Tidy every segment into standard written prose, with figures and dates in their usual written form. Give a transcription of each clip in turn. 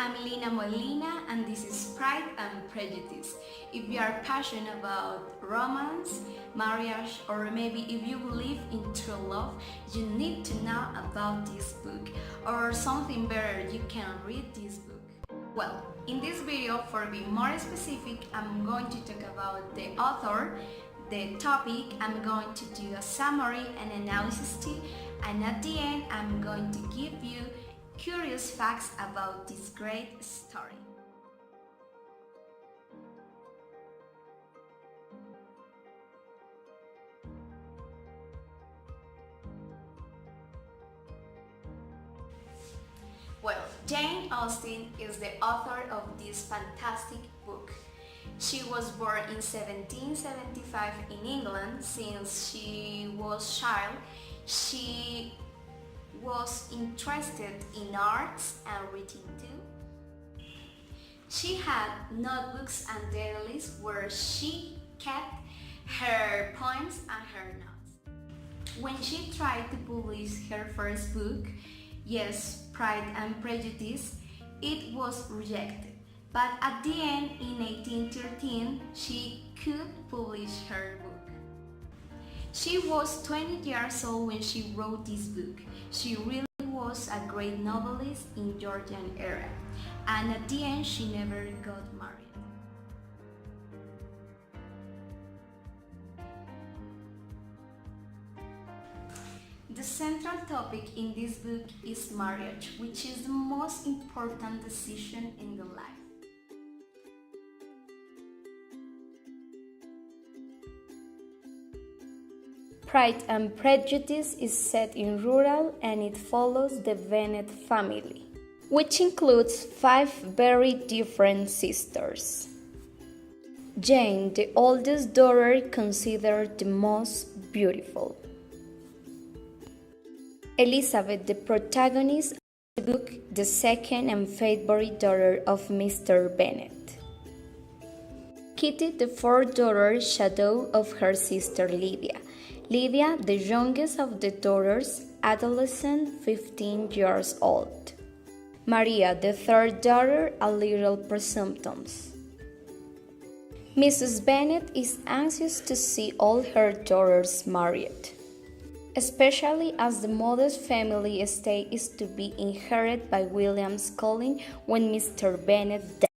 I'm Lina Molina and this is Pride and Prejudice. If you are passionate about romance, marriage, or maybe if you believe in true love, you need to know about this book. Or something better, you can read this book. Well, in this video, for being more specific, I'm going to talk about the author, the topic, I'm going to do a summary and analysis too, and at the end, I'm going to give you curious facts about this great story. Well, Jane Austen is the author of this fantastic book. She was born in 1775 in England. Since she was a child, she was interested in arts and reading too. She had notebooks and diaries where she kept her poems and her notes. When she tried to publish her first book, yes, Pride and Prejudice, it was rejected. But at the end, in 1813, she could publish her book. She was 20 years old when she wrote this book. She really was a great novelist in Georgian era, and at the end she never got married. The central topic in this book is marriage, which is the most important decision in the life. Pride and Prejudice is set in rural and it follows the Bennet family, which includes 5 very different sisters. Jane, the oldest daughter, considered the most beautiful. Elizabeth, the protagonist of the book, the second and favorite daughter of Mr. Bennet. Kitty, the fourth daughter, shadow of her sister Lydia. Lydia, the youngest of the daughters, adolescent, 15 years old. Maria, the third daughter, a little presumptuous. Mrs. Bennet is anxious to see all her daughters married, especially as the modest family estate is to be inherited by William's Collin when Mr. Bennet dies.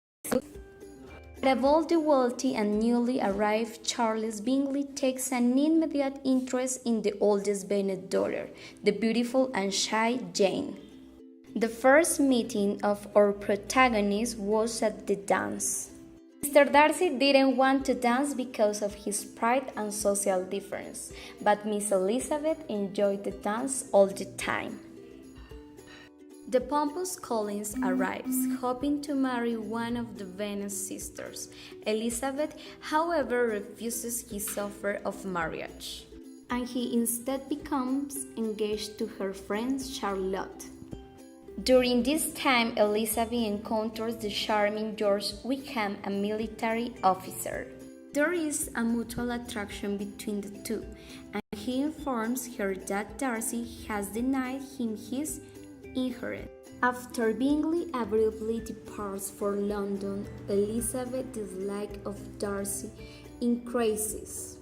Of all the wealthy and newly arrived, Charles Bingley takes an immediate interest in the oldest Bennet daughter, the beautiful and shy Jane. The first meeting of our protagonist was at the dance. Mr. Darcy didn't want to dance because of his pride and social difference, but Miss Elizabeth enjoyed the dance all the time. The pompous Collins arrives, hoping to marry one of the Bennet sisters. Elizabeth, however, refuses his offer of marriage, and he instead becomes engaged to her friend Charlotte. During this time, Elizabeth encounters the charming George Wickham, a military officer. There is a mutual attraction between the two, and he informs her that Darcy has denied him his inheritance. After Bingley abruptly departs for London, Elizabeth's dislike of Darcy increases.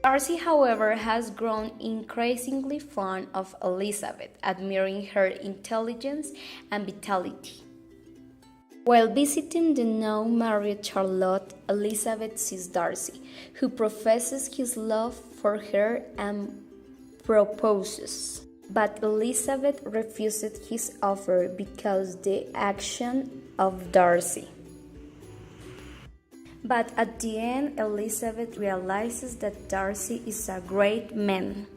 Darcy, however, has grown increasingly fond of Elizabeth, admiring her intelligence and vitality. While visiting the now married Charlotte, Elizabeth sees Darcy, who professes his love for her and proposes. But Elizabeth refuses his offer because of the action of Darcy. But at the end, Elizabeth realizes that Darcy is a great man.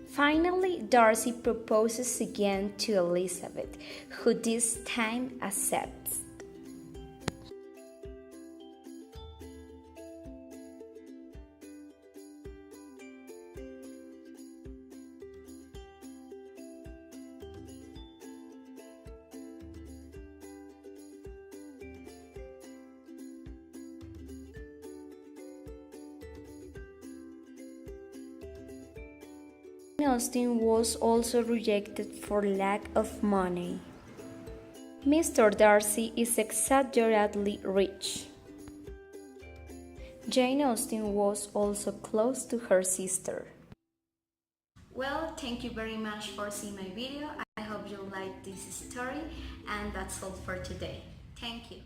Finally, Darcy proposes again to Elizabeth, who this time accepts. Austen was also rejected for lack of money. Mr. Darcy is exaggeratedly rich. Jane Austen was also close to her sister. Well, thank you very much for seeing my video. I hope you liked this story, and that's all for today. Thank you.